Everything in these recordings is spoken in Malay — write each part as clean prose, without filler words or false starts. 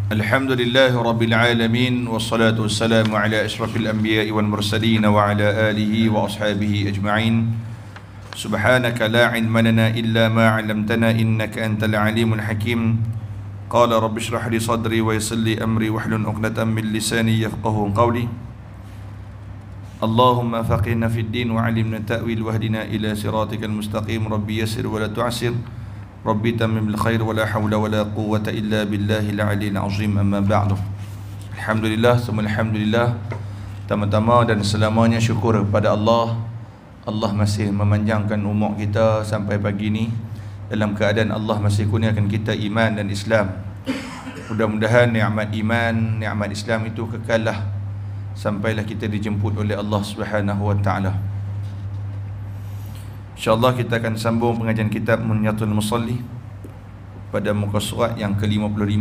Alhamdulillahi Rabbil Alamin. Wassalatu wassalamu ala ashrafil anbiya'i wal mursalin wa ala alihi wa ashabihi ajma'in. Subhanaka la ilma lana illa ma 'allamtana innaka antal alimul hakim. Qala rabbi shrah li sadri wa yassir li amri wahlul 'uqdatam min lisani yafqahu qawli. Allahumma faqihna fid din wa 'allimna ta'wil wahdina ila siratikal mustaqim. Rabbi yassir wa la tu'assir. Rabbi tamim bil khair wa la hawla wa la quwwata illa billahil aliyyil azim. Amma ba'du. Alhamdulillah, semua alhamdulillah. Pertama-tama dan selamanya syukur kepada Allah. Allah masih memanjangkan umur kita sampai pagi ni dalam keadaan Allah masih kurniakan kita iman dan Islam. Mudah-mudahan nikmat iman, nikmat Islam itu kekallah sampailah kita dijemput oleh Allah Subhanahu wa taala. InsyaAllah kita akan sambung pengajian kitab Munyatul Musalli pada muka surat yang ke-55.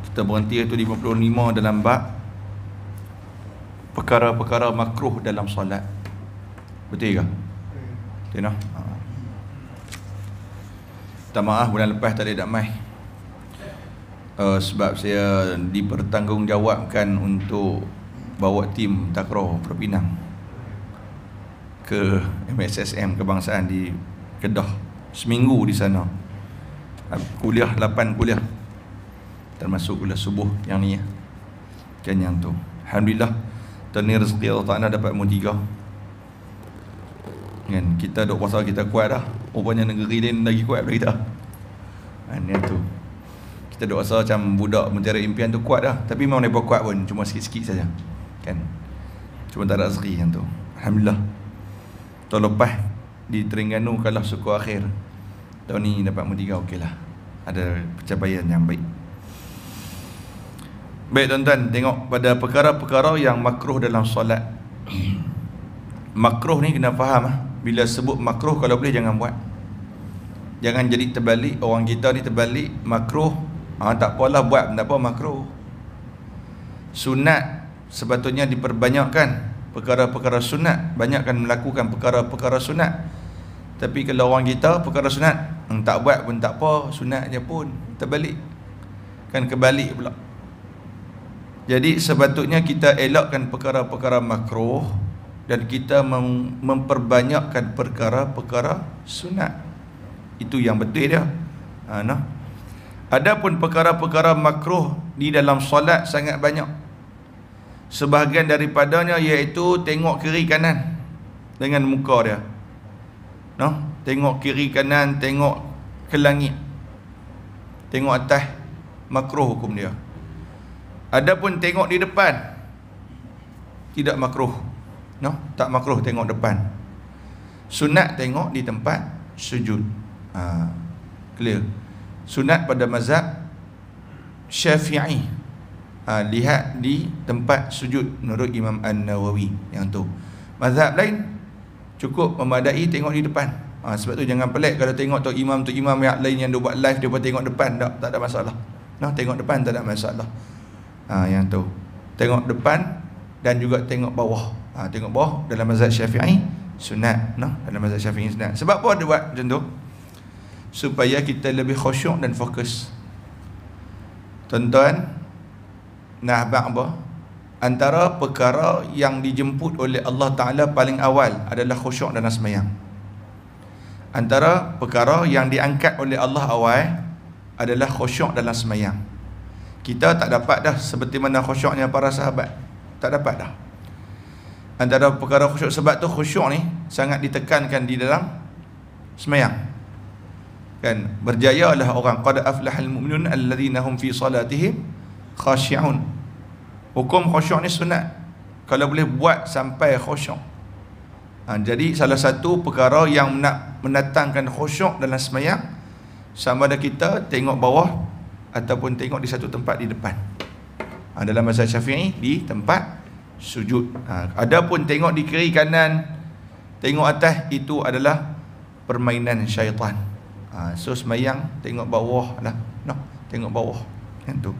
Kita berhenti itu 55 dalam bab perkara-perkara makruh dalam solat. Betul ke? Betul tak? Minta maaf bulan lepas tak ada mai. Sebab saya dipertanggungjawabkan untuk bawa tim takraw Perpinang ke MSSM Kebangsaan di Kedah, seminggu di sana. Kuliah 8 kuliah, termasuk kuliah subuh yang ni kan yang tu. Alhamdulillah tani rezeki Allah Ta'ala dapat mu 3 kan. Kita duk puasa kita kuat dah, rupanya negeri lain lagi kuat daripada kita kan yang tu. Kita duk rasa macam budak mencari impian tu kuat dah, tapi memang mereka kuat pun cuma sikit-sikit saja kan, cuma tak ada rezeki yang tu. Alhamdulillah tahun lepas di Terengganu kalah suku akhir, tahun ni dapat mu 3, okey lah, ada pencapaian yang baik. Baik tuan-tuan, tengok pada perkara-perkara yang makruh dalam solat. Makruh ni kena faham bila sebut makruh, kalau boleh jangan buat, jangan jadi terbalik. Orang kita ni terbalik, makruh tak apalah buat, tak apa makruh. Sunat sepatutnya diperbanyakkan perkara-perkara sunat, banyakkan melakukan perkara-perkara sunat. Tapi kalau orang kita perkara sunat tak buat pun tak apa, sunatnya pun terbalik kan, kebalik pula. Jadi sepatutnya kita elakkan perkara-perkara makruh dan kita memperbanyakkan perkara-perkara sunat. Itu yang betul dia. Adapun perkara-perkara makruh di dalam solat sangat banyak. Sebahagian daripadanya iaitu tengok kiri kanan dengan muka dia. Tengok kiri kanan, tengok ke langit, tengok atas, makruh hukum dia. Adapun tengok di depan tidak makruh. Tak makruh tengok depan. Sunat tengok di tempat sujud. Clear. Sunat pada mazhab Syafi'i, lihat di tempat sujud menurut Imam An-Nawawi yang tu. Mazhab lain cukup memadai tengok di depan. Sebab tu jangan pelik kalau tengok tu imam yang lain yang dia buat live, dia pun tengok depan, tak ada masalah. Tengok depan tak ada masalah. Yang tu tengok depan dan juga tengok bawah. Tengok bawah dalam mazhab Syafi'i sunat. Dalam mazhab Syafi'i sunat. Sebab apa dia buat macam tu? Supaya kita lebih khusyuk dan fokus. Tuan-tuan, apa? Antara perkara yang dijemput oleh Allah Ta'ala paling awal adalah khusyuk dalam sembahyang. Antara perkara yang diangkat oleh Allah awal adalah khusyuk dalam sembahyang. Kita tak dapat dah seperti mana khusyuknya para sahabat, tak dapat dah. Antara perkara khusyuk, sebab tu khusyuk ni sangat ditekankan di dalam sembahyang kan. Berjayalah orang, qad aflahal mu'minun alladzina hum fi salatihim khashi'un. Hukum khusyuk ni sunat, kalau boleh buat sampai khusyuk. Jadi salah satu perkara yang nak mendatangkan khusyuk dalam sembahyang, sama ada kita tengok bawah ataupun tengok di satu tempat di depan. Dalam mazhab Syafi'i di tempat sujud. Adapun tengok di kiri kanan, tengok atas, itu adalah permainan syaitan. So sembahyang tengok bawah lah, tengok bawah yang tu.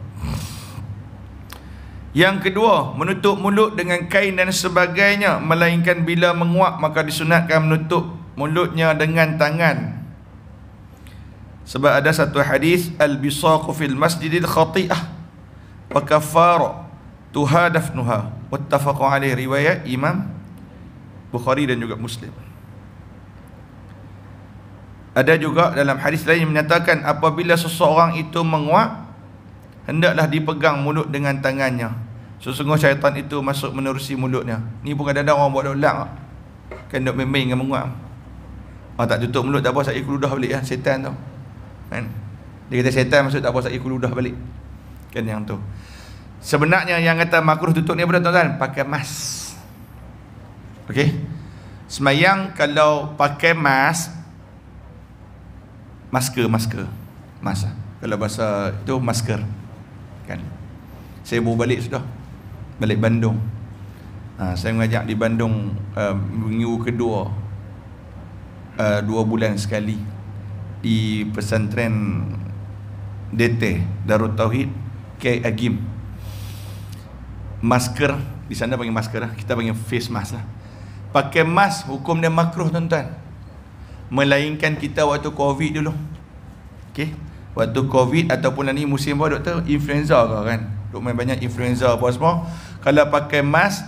Yang kedua, menutup mulut dengan kain dan sebagainya, melainkan bila menguap maka disunatkan menutup mulutnya dengan tangan. Sebab ada satu hadis, al-bisaqu fil masjidil khati'ah wa kaffara tuhadafnuha, wattafaqu alaihi, riwayat Imam Bukhari dan juga Muslim. Ada juga dalam hadis lain yang menyatakan apabila seseorang itu menguap, hendaklah dipegang mulut dengan tangannya. Sesungguhnya syaitan itu masuk menerusi mulutnya. Ni bukan ada orang buat dolak kan, duk main-main dengan menguap. Tak tutup mulut tak apa, saya keludah balik lah, setan tu kan. Dia kata setan masuk, tak apa, saya keludah balik kan. Yang tu sebenarnya yang kata makruh tutup ni apa tuan-tuan? Pakai mask. Okey, semayang kalau pakai mask, masker kalau bahasa itu masker kan. Saya baru balik sudah, balik Bandung. Saya mengajak di Bandung minggu kedua, 2 bulan sekali di pesantren DT Darut Tauhid K. Agim. Masker di sana panggil masker lah, kita panggil face mask lah. Pakai mask hukum dia makruh tuan-tuan, melainkan kita waktu Covid dulu. Okey, waktu Covid ataupun ni musim apa doktor, influenza ke kan, duk main banyak influenza apa semua. Kalau pakai mask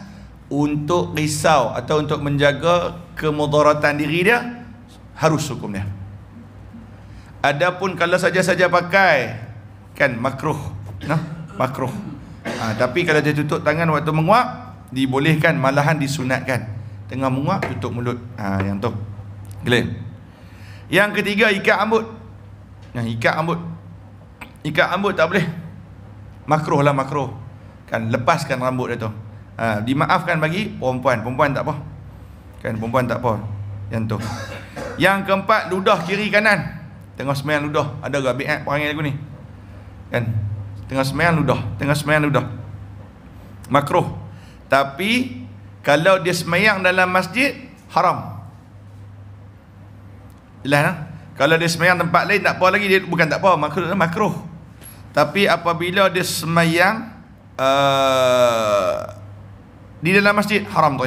untuk risau atau untuk menjaga kemudaratan diri dia, harus hukum dia. Adapun kalau saja-saja pakai kan makruh, nah makruh. Tapi kalau dia tutup tangan waktu menguap, dibolehkan, malahan disunatkan. Tengah menguap tutup mulut. Yang tu clear. Yang ketiga, ikat rambut. Ikat rambut tak boleh, makruh lah, makruh kan. Lepaskan rambut dia tu. Dimaafkan bagi perempuan tak apa kan, perempuan tak apa. Yang tu. Yang keempat, ludah kiri kanan. Tengah sembahyang ludah, ada ke biat perangai lagu ni kan. Tengah sembahyang ludah makruh. Tapi kalau dia sembahyang dalam masjid, haram. Jelas lah. Kalau dia sembahyang tempat lain tak apa lagi, dia bukan tak apa, makruh. Tapi apabila dia sembahyang di dalam masjid, haram tu.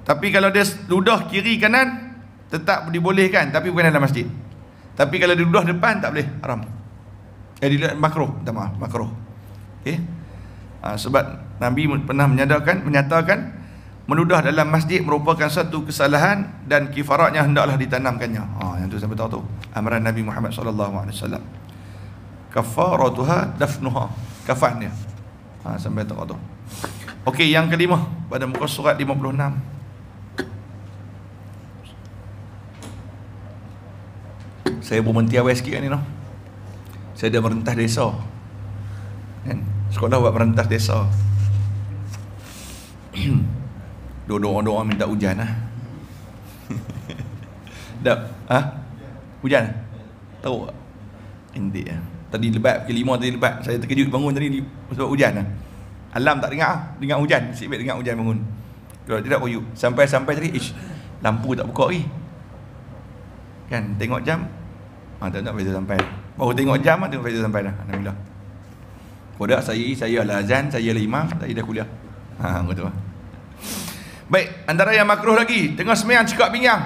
Tapi kalau dia ludah kiri kanan, tetap dibolehkan, tapi bukan dalam masjid. Tapi kalau dia ludah depan, tak boleh, haram. Makruh, minta maaf, makruh. Okay? Sebab Nabi pernah menyatakan meludah dalam masjid merupakan satu kesalahan dan kifaratnya hendaklah ditanamkannya. Yang tu sampai tahu tu amaran Nabi Muhammad sallallahu alaihi wasallam. Kafaratuha dafnuha, kafannya. Sampai tahu tu. Okey, yang kelima pada muka surat 56. Saya berhenti awal sikit kan ni no. Saya dah merentas desa kan? Sekolah buat merentas desa. Doa-doa minta hujan lah. Hujan? Tahu tak? Indik lah. Tadi lebat, pukul 5 tadi lebat. Saya terkejut bangun tadi sebab hujan lah. Alam tak dengar hujan. Nasib baik dengar hujan bangun. Kalau tidak puyuh. Sampai tadi, lampu tak buka lagi. Kan, tengok jam. Tak nak Faizal sampai. Baru tengok jam, tengok Faizal sampai dah. Alhamdulillah. Kodak saya lah azan, saya lah imam, saya dah kuliah. Betul. Baik, antara yang makruh lagi, tengah sembahyang cekak pinggang.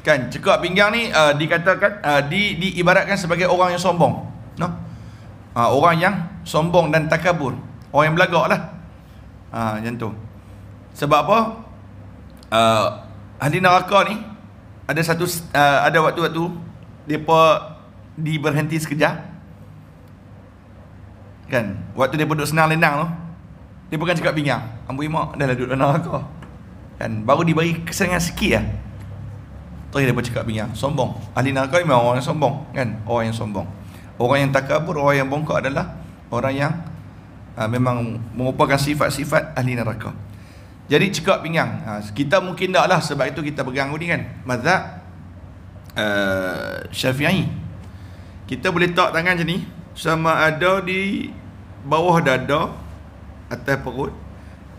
Kan, cekak pinggang ni dikatakan diibaratkan sebagai orang yang sombong. No? Orang yang sombong dan takabur. Orang yang belagak lah. Macam tu. Sebab apa? Ahli neraka ni ada waktu-waktu depa diberhenti sekejap. Kan, waktu dia duduk senang lenang tu, dia bukan cakap pinggang. Amboi mak dah lah duduk dalam neraka. Kan, baru diberi kesenangan sikit lah. Terus dia cakap pinggang, sombong. Ahli neraka ni memang orang yang sombong, kan? Orang yang sombong. Orang yang takabur, orang yang bongkok adalah orang yang memang merupakan sifat-sifat ahli neraka. Jadi cekak pinggang, kita mungkin tak lah, sebab itu kita pegang ni kan mazhab Syafi'i. Kita boleh letak tangan macam ni, sama ada di bawah dada, atas perut,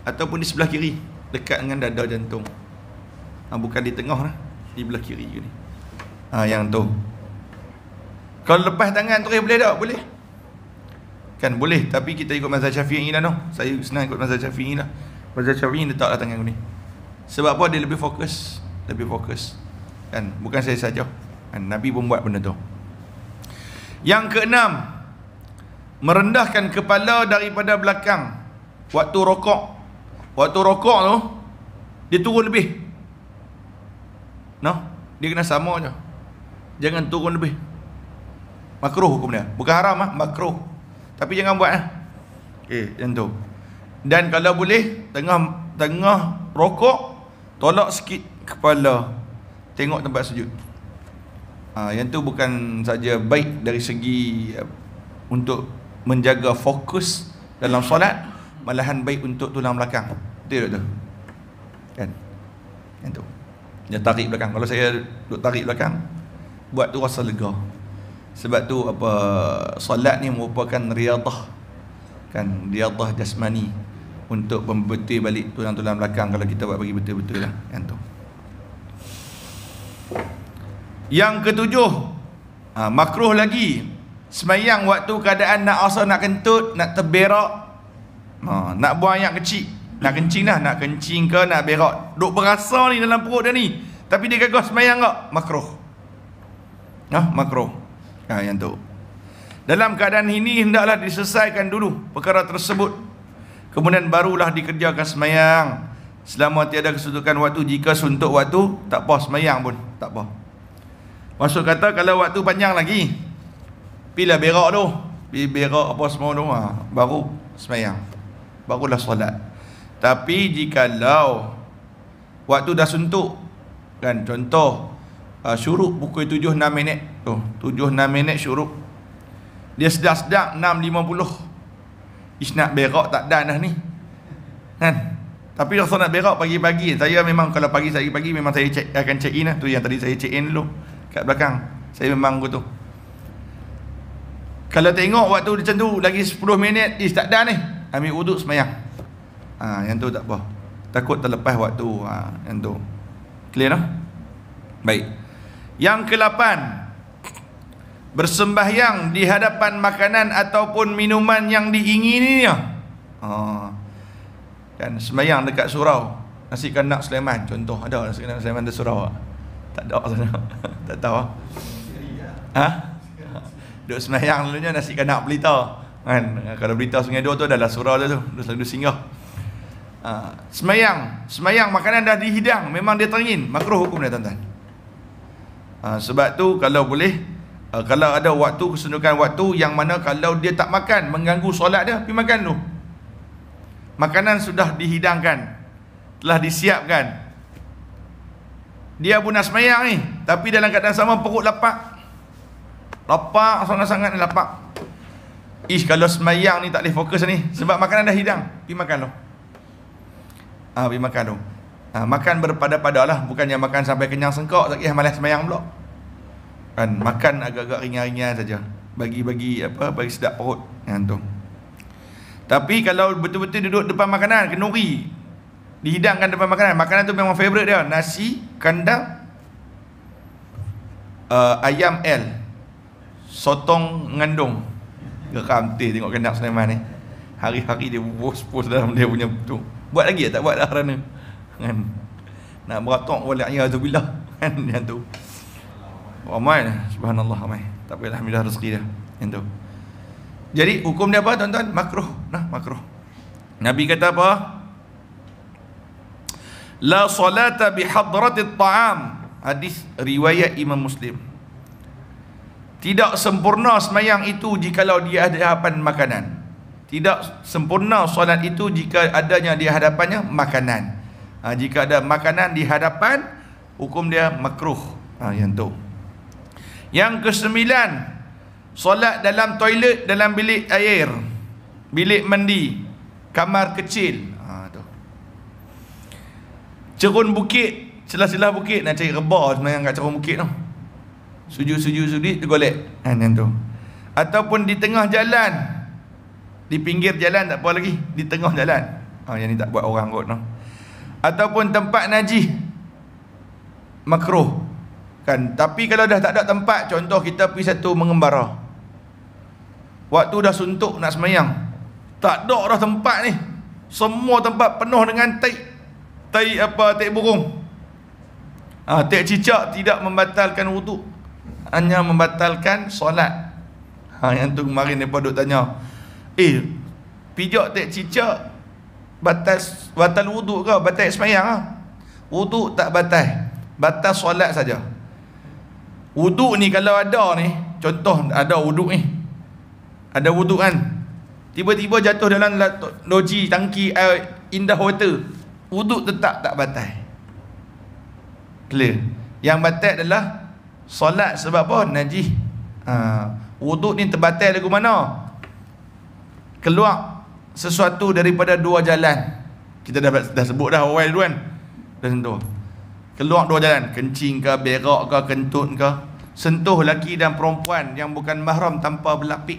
ataupun di sebelah kiri, dekat dengan dada jantung. Bukan di tengah lah, di belah kiri je ni. Yang tu. Kalau lepas tangan tu boleh tak? Boleh. Kan boleh, tapi kita ikut mazhab Syafi'i lah no. Saya senang ikut mazhab Syafi'i lah. Mazhab Syafi'i letaklah tangan ni. Sebab apa? Dia lebih fokus. Kan, bukan saya saja. Nabi pun buat benda tu. Yang keenam, merendahkan kepala daripada belakang waktu rokok. Waktu rokok tu dia turun lebih. Dia kena sama je. Jangan turun lebih. Makruh hukum dia. Bukan haram makruh. Tapi jangan buat macam tu. Dan kalau boleh tengah rokok, tolak sikit kepala, tengok tempat sujud. Yang tu bukan saja baik dari segi untuk menjaga fokus dalam solat, malahan baik untuk tulang belakang. Betul tak tu? Kan? Yang tu. Dia tarik belakang. Kalau saya duk tarik belakang, buat tu rasa lega. Sebab tu solat ni merupakan riadah. Kan, riadah jasmani untuk membetul balik tulang-tulang belakang kalau kita buat bagi betul-betul lah. Yang tu. Yang ketujuh, makruh lagi semayang waktu keadaan nak asa, nak kentut, nak terberak, nak buang air kecil, nak kencing dah, nak kencing ke nak berak, duk berasa ni dalam perut dia ni, tapi dia gagal semayang tak? Makruh. Makruh. Yang tu. Dalam keadaan ini hendaklah diselesaikan dulu perkara tersebut, kemudian barulah dikerjakan semayang. Selama tiada kesuntukan waktu, jika suntuk waktu tak apa semayang pun tak apa. Maksud kata kalau waktu panjang lagi, bila berak tu, berak apa semua tu, baru semayang, barulah solat. Tapi jikalau waktu dah suntuk, kan, contoh syuruk pukul 7.06 tu, 7.06 syuruk, dia sedap-sedap 6.50, nak berak tak dan dah ni, kan. Tapi rasa nak berak pagi-pagi, saya memang kalau pagi memang saya akan check in lah. Tu yang tadi saya check in dulu kat belakang, saya memang gitu. Kalau tengok waktu macam tu lagi 10 minit tak dah ni, ambil wuduk semayang. Yang tu tak apa, takut terlepas waktu. Yang tu clear lah. Baik. Yang ke-8, bersembahyang di hadapan makanan ataupun minuman yang diingininya. Kan sembahyang dekat surau nasi kandar Sulaiman, contoh, ada nasi kandar Sulaiman di surau tak ada sana? Tak tahu. Duk sembahyang dulunya nasi kandar Pelita, kan. Kalau Pelita Sungai Dua tu adalah surau tu selalu singgah. Sembahyang makanan dah dihidang, memang dia teringin, makruh hukum dia, tuan-tuan. Sebab tu kalau boleh, kalau ada waktu, kesundukan waktu yang mana kalau dia tak makan mengganggu solat dia, pergi makan dulu. Makanan sudah dihidangkan, telah disiapkan, dia pun nak semayang ni, tapi dalam keadaan sama perut lapar sangat-sangat lapar. Kalau semayang ni tak boleh fokus ni, sebab makanan dah hidang, pergi makan dulu. Pergi makan dulu. Makan berpada-pada lah, bukannya makan sampai kenyang sengkok, tak kira malas semayang pula, kan. Makan agak-agak ringan-ringan saja, bagi sedap perut. Yang tu. Tapi kalau betul-betul duduk depan makanan, kenduri dihidangkan depan makanan tu memang favourite dia, nasi kandar, ayam L, sotong ngandung. Geram tengok kandar Sulaiman ni, hari-hari dia bos dalam dia punya tu. Buat lagi tak buat dah kerana, kan, nak beratok boleh ya tu billah, kan. Yang tu ramai, subhanallah, ramai. Tak apalah, alhamdulillah rezeki dia. Yang tu. Jadi hukum dia apa, tuan-tuan? Makruh. Makruh. Nabi kata apa? La salata bihadratit ta'am. Hadis riwayat Imam Muslim. Tidak sempurna semayang itu jikalau dia ada hadapan makanan. Tidak sempurna solat itu jika adanya di hadapannya makanan. Jika ada makanan di hadapan, hukum dia makruh. Yang tu. Yang ke-9, solat dalam toilet, dalam bilik air, bilik mandi, kamar kecil. Tu. Cerun bukit, celah-celah bukit, nak cari rebah semayang kat cerun bukit tu. Sujud tergolek. Yang tu. Ataupun di tengah jalan, di pinggir jalan tak apa lagi, di tengah jalan. Yang ni tak buat orang kot. Ataupun tempat najis, makruh, kan. Tapi kalau dah tak ada tempat, contoh kita pergi satu mengembara, waktu dah suntuk nak semayang, tak ada dah tempat ni, semua tempat penuh dengan tai burung, tai cicak, tidak membatalkan wuduk. hanya membatalkan solat. Yang tu kemarin mereka duk tanya, pijak tak cicak batal wuduk ke? Batal sembahyang ke? Wuduk tak batal solat saja. Wuduk ni kalau ada ni, contoh ada wuduk ni, ada wuduk kan, tiba-tiba jatuh dalam loji tangki air indah water, wuduk tetap tak batal. Clear? Yang batal adalah solat. Sebab apa? Najis. Wuduk ni terbatal lagu mana? Keluar sesuatu daripada dua jalan. Kita dah sebut dah awal dulu kan, dah sentuh. Keluar dua jalan, kencing ke, berak ke, kentut ke. Sentuh lelaki dan perempuan yang bukan mahram tanpa berlapik.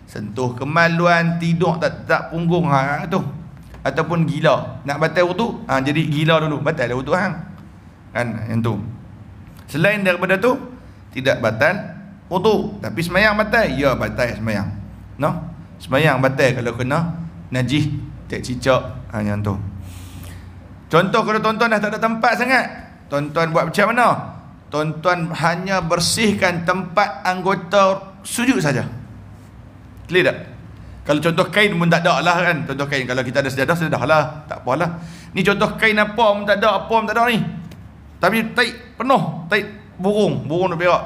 Sentuh kemaluan, tidur tak punggung, tu. Ataupun gila. Nak batal wuduk, jadi gila dulu, batal dah wuduk hang. Kan, yang tu. Selain daripada tu, tidak batal wuduk. Tapi sembahyang batal? Ya, batal sembahyang. No? Sembahyang batal kalau kena najis, tak cicak, yang tu. Contoh kalau tuan-tuan dah tak ada tempat sangat, tuan-tuan buat macam mana? Tuan-tuan hanya bersihkan tempat anggota sujud saja. Clear tak? Kalau contoh kain pun tak ada lah kan. Contoh kain, kalau kita ada sejadah lah, tak apalah. Ni contoh kain apa pun tak ada, ni. Tapi taik penuh, taik burung nak berak.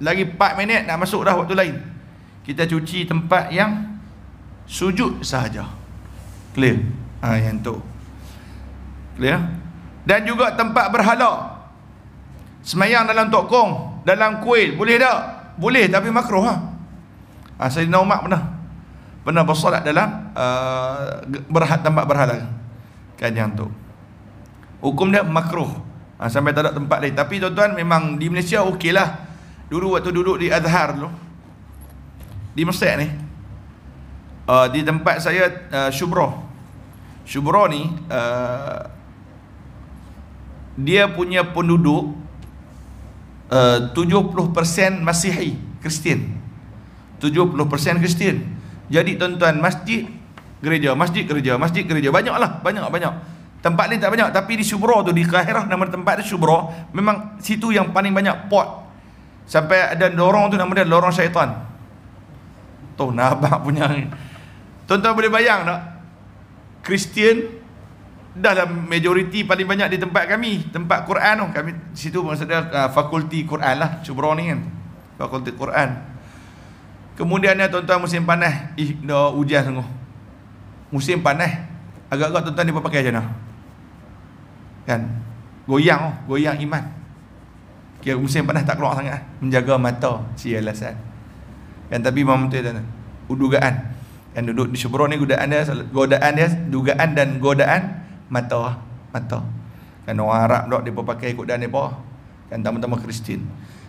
Lagi 4 minit nak masuk dah waktu lain. Kita cuci tempat yang sujud sahaja. Clear? Yang tu. Clear? Dan juga tempat berhala. Semayang dalam tokong, dalam kuil, boleh tak? Boleh, tapi makruh. Sayyidina Umar pernah bersolat dalam tempat berhala. Kan yang tu. Hukum dia makruh. Sampai tak ada tempat lain. Tapi tuan-tuan, memang di Malaysia okey lah. Dulu waktu duduk di Azhar dulu, di Mesir ni, di tempat saya, Syubra ni, dia punya penduduk 70% Masihi, Kristian. 70% Kristian. Jadi tuan-tuan, masjid gereja, banyak. Tempat lain tak banyak, tapi di Syubra tu, di Kahirah, nama tempat dia Syubra, memang situ yang paling banyak pot. Sampai ada lorong tu, nama dia lorong syaitan. Tu nampak punya. Tuan-tuan boleh bayang tak? Kristian dalam majoriti paling banyak di tempat kami, tempat Quran tu. Kami situ maksudnya fakulti Quran lah, Syubra ni kan, fakulti Quran. Kemudiannya tuan-tuan, musim panas, dah hujan sungguh. Musim panas, agak-agak tuan-tuan dia pakai macam mana? Kan? Goyang iman. Kira musim panas tak keluar sangat, menjaga mata, alasan. Kan, tapi memang betul tuan-tuan. Dugaan. Kan duduk di Syubra ni, godaan dia, dugaan dan godaan mata. Kan orang Arab dok depa pakai godaan depa. Kan tambah-tambah Kristian.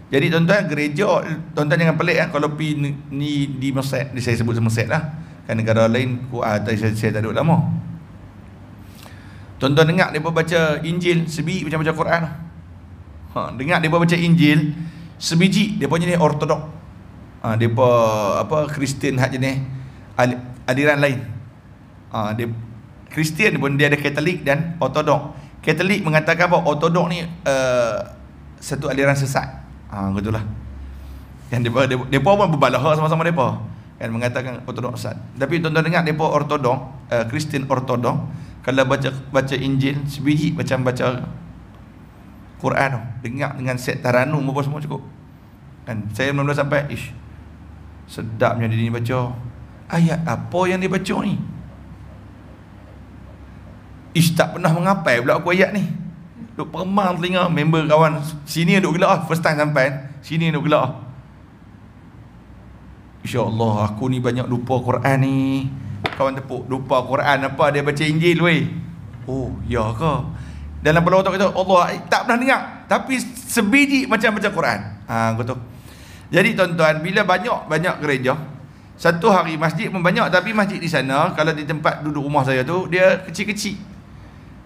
Jadi tuan-tuan, gereja, tuan-tuan jangan pelik kan kalau pergi ni di Mesir, saya sebut Mesir lah. Kan negara lain saya tak duduk lama. Tuan-tuan dengar depa baca Injil sebiji macam baca Quran. Dengar depa baca Injil sebiji, depa jenis ortodok. Depa Kristian hak jenis aliran lain. Dia Kristian pun dia ada Katolik dan Ortodok. Katolik mengatakan apa? Ortodok ni satu aliran sesat. Gitulah. Yang depa pun berbalah sama-sama depa. Kan mengatakan Ortodok sesat. Tapi tuan-tuan dengar depa Ortodok, Kristian Ortodok, kalau baca Injil sebiji macam baca Quran tu. Dengar dengan set taranum apa semua cukup. Kan saya mula-mula sampai sedapnya dia ni baca. Ayat apa yang dia baca ni? Tak pernah mengapai pula aku ayat ni. Duk peremang telinga member kawan sini duk gelak first time sampai sini duk gelak. Insya-Allah aku ni banyak lupa Quran ni. Kawan tepuk, lupa Quran apa dia baca Injil weh. Oh, ya ke? Dalam kepala otak kita Allah tak pernah dengar, tapi sebiji macam baca Quran. Gitu. Jadi tuan-tuan, bila banyak gereja, satu hari masjid pun banyak, tapi masjid di sana kalau di tempat duduk rumah saya tu dia kecil-kecil.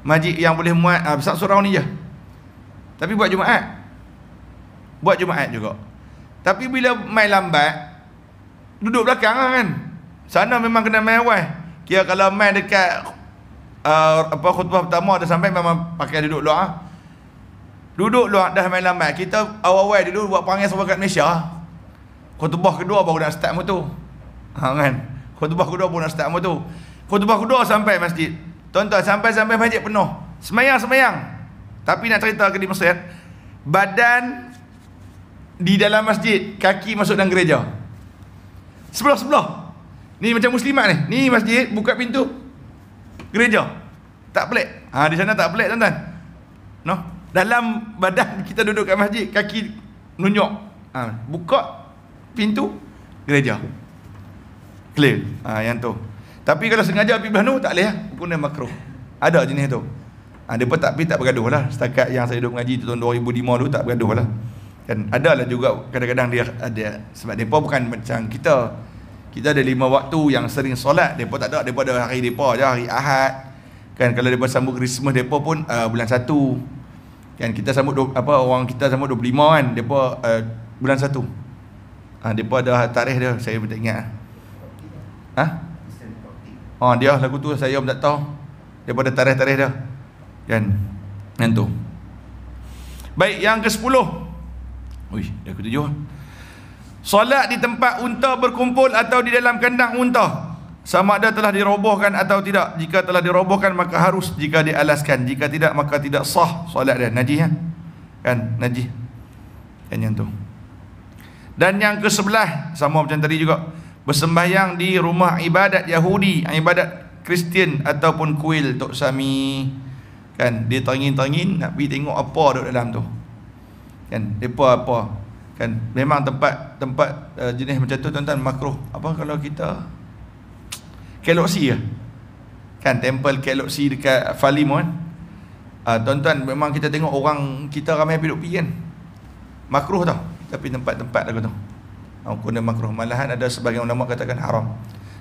Masjid yang boleh muat besar surau ni je. Tapi buat Jumaat juga. Tapi bila main lambat, duduk belakang kan. Sana memang kena main awal. Kira kalau main dekat khutbah pertama ada sampai memang pakai duduk doa. Duduk luar dah main lambat. Kita awal-awal dulu buat perangai sahabat kat Malaysia. Khutbah kedua baru nak start motor. Kan? Khutbah kedua baru nak start motor. Khutbah kedua sampai masjid. Tuan-tuan, sampai masjid penuh. Semayang. Tapi nak cerita ke di Mesir, badan di dalam masjid, kaki masuk dalam gereja. Sebelah-sebelah. Ni macam muslimat ni. Ni masjid, buka pintu gereja. Tak pelik. Di sana tak pelik, tuan-tuan. No? Dalam badan kita duduk kat masjid, kaki nunjuk. Buka pintu gereja. Clear. Yang tu. Tapi kalau sengaja pergi belah tu, tak boleh lah. Hukumnya makruh. Ada jenis tu. Mereka tak pergi, tak bergaduh lah. Setakat yang saya duduk mengaji tahun 2005 dulu, tak bergaduh lah. Kan ada lah juga kadang-kadang dia ada. Sebab mereka bukan macam kita. Kita ada 5 waktu yang sering solat. Mereka tak ada. Mereka ada hari mereka je, hari Ahad. Kan kalau mereka sambut Christmas, mereka pun bulan 1. Kan kita sambut orang kita sambut 25 kan. Mereka bulan 1. Mereka ada tarikh dia. Saya tak ingat. Dia lagu tu saya pun tak tahu. Daripada tarikh-tarikh dia. Kan? Yang tu. Baik, yang ke-10. Dah ke-7. Solat di tempat unta berkumpul atau di dalam kandang unta, sama ada telah dirobohkan atau tidak. Jika telah dirobohkan maka harus, jika dialaskan. Jika tidak maka tidak sah solat dia. Najis kan? Najis. Kan yang tu. Dan yang ke-11 sama macam tadi juga, bersembahyang di rumah ibadat Yahudi, ibadat Kristian ataupun kuil Tok Sami. Kan dia terangin nak pergi tengok apa duduk dalam tu. Kan depa apa. Kan memang tempat jenis macam tu, tuan-tuan, makruh. Apa kalau kita Keloksi kan, temple Keloksi dekat Falimo kan. Tuan-tuan, memang kita tengok orang kita ramai duduk pergi kan. Makruh tau. Tapi tempat-tempat lagu tu hukumnya makruh. Malahan ada sebagian ulama katakan haram.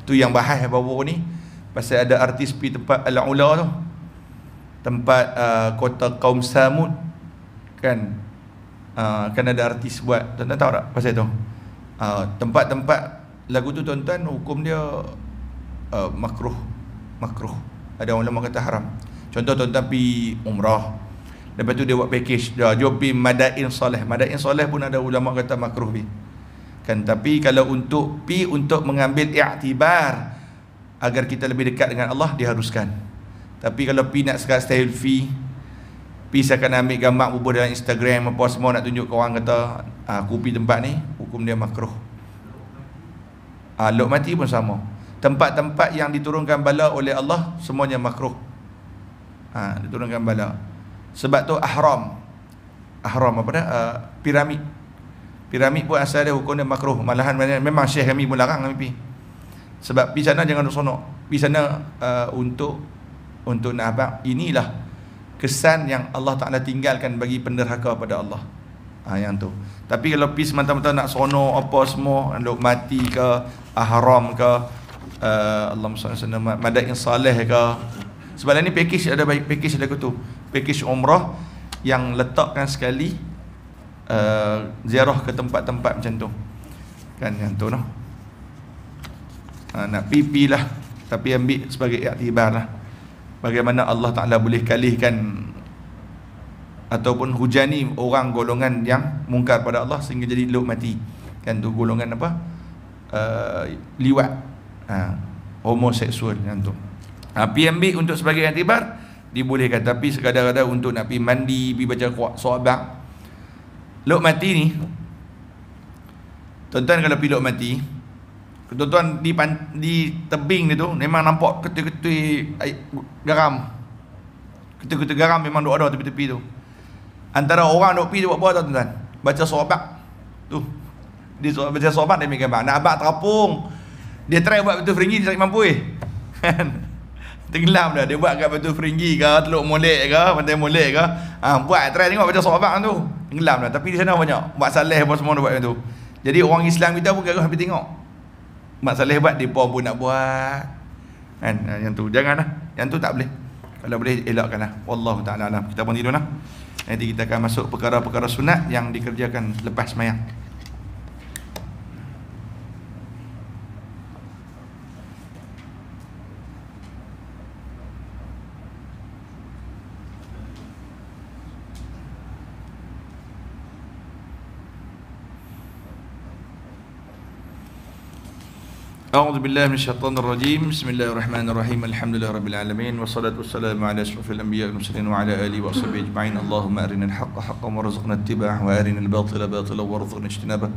Tu yang bahas baru ni pasal ada artis pergi tempat Al-Ula tu, tempat kota kaum Samud kan. Kan ada artis buat, tuan-tuan tahu tak pasal tu? Tempat-tempat lagu tu, tuan-tuan, hukum dia makruh. Ada ulama kata haram. Contoh, tuan-tuan pergi umrah, lepas tu dia buat package, jom pergi Madain Soleh. Madain Soleh pun ada ulama kata makruh kan. Tapi kalau untuk mengambil i'tibar agar kita lebih dekat dengan Allah, diharuskan. Tapi kalau pergi nak sekat selfie, pergi seakan ambil gambar bubur dalam Instagram apa semua, nak tunjuk ke orang kata aku pergi tempat ni, hukum dia makruh. Lok mati pun sama. Tempat-tempat yang diturunkan bala oleh Allah semuanya makruh. Diturunkan bala. Sebab tu ahram apa dah? Piramid pun asal dia hukum dia makruh. Malahan memang Syekh kami pun larang kami pergi. Sebab pergi sana jangan duduk sonok. Pergi sana untuk nak abang. Inilah kesan yang Allah Ta'ala tinggalkan bagi penderhaka pada Allah. Yang tu. Tapi kalau pergi semata-mata nak sono apa semua, nak mati ke, haram ke, Allahumma salli alaihi wasallam, Madain Saleh ke. Sebab ni package ada baik, package ada tu. Package umrah yang letakkan sekali ziarah ke tempat-tempat macam tu. Kan yang tu noh. Nak pipi lah, tapi ambil sebagai iktibar lah. Bagaimana Allah Ta'ala boleh kalihkan ataupun hujani orang golongan yang mungkar pada Allah sehingga jadi luk mati. Kan tu golongan apa? Liwat, homoseksual yang tu. Pergi ambil untuk sebagai iktibar dibolehkan. Tapi sekadar-kadar untuk nak pergi mandi, pergi baca sohabat. Luk mati ni, tuan-tuan, kalau pergi luk mati, tuan-tuan di tebing ni tu memang nampak ketul-ketul garam. Ketul-ketul garam memang duk ada tepi-tepi tu. Antara orang duk pergi buat apa tuan-tuan? Baca sohabat. Tu. Dia baca sohabat dia ambil gambar. Nak abang terapung. Dia try buat batu feringgi, dia tak mampu kan. Tenggelam dah. Dia buat kat batu feringgi ke, Teluk Molek ke, Pantai Molek ke. Buat try tengok baca sohabat tu. Tenggelam dah. Tapi di sana banyak Mak Saleh apa semua dia buat tu. Jadi orang Islam kita pun gagal habis tengok. Mak Saleh buat, depa pun nak buat. Kan yang tu janganlah. Yang tu tak boleh. Kalau boleh elakkanlah. Wallahu taala alam. Kita pun tidurlah. Nanti kita akan masuk perkara-perkara sunat yang dikerjakan lepas sembahyang. A'udzu billahi minasyaitonir rajim. Bismillahirrahmanirrahim. Alhamdulillah rabbil alamin wassalatu wassalamu ala asyrafil anbiya'i wal mursalin wa ala alihi wa sahbihi ajma'in. Allahumma arinal haqqa haqqan warzuqna ittiba'ahu wa arinal batila batilan warzuqna ijtinabah.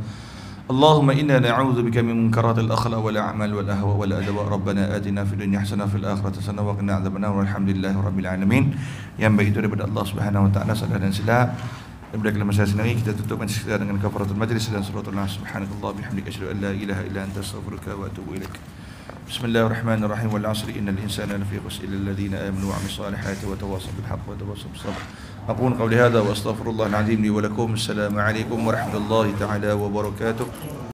Allahumma inna na'udzu bika min munkaratil akhlaq wal a'mal wal ahwa wal adwa. Rabbana atina fid dunya hasanah wa fil akhirati hasanah wa qina adzabannar. Walhamdulillahi rabbil alamin. Yang baik itu daripada Allah Subhanahu wa taala, salah dan silap. Daripada kalam saya sendiri, kita tutup majlis dengan kafaratul majlis dan suratul nas. Subhanakallah bihamdika asyhadu an la ilaha illa anta astaghfiruka wa atubu ilaik. Bismillahirrahmanirrahim. Wal 'asri innal insana lafi khusr illa alladhina amanu wa 'amilus salihati wa tawassaw bil haqqi wa tawassaw bis sabr. Aqulu qawli hadha wa astaghfirullahal 'azim li wa lakum. Assalamu alaikum warahmatullahi ta'ala wabarakatuh.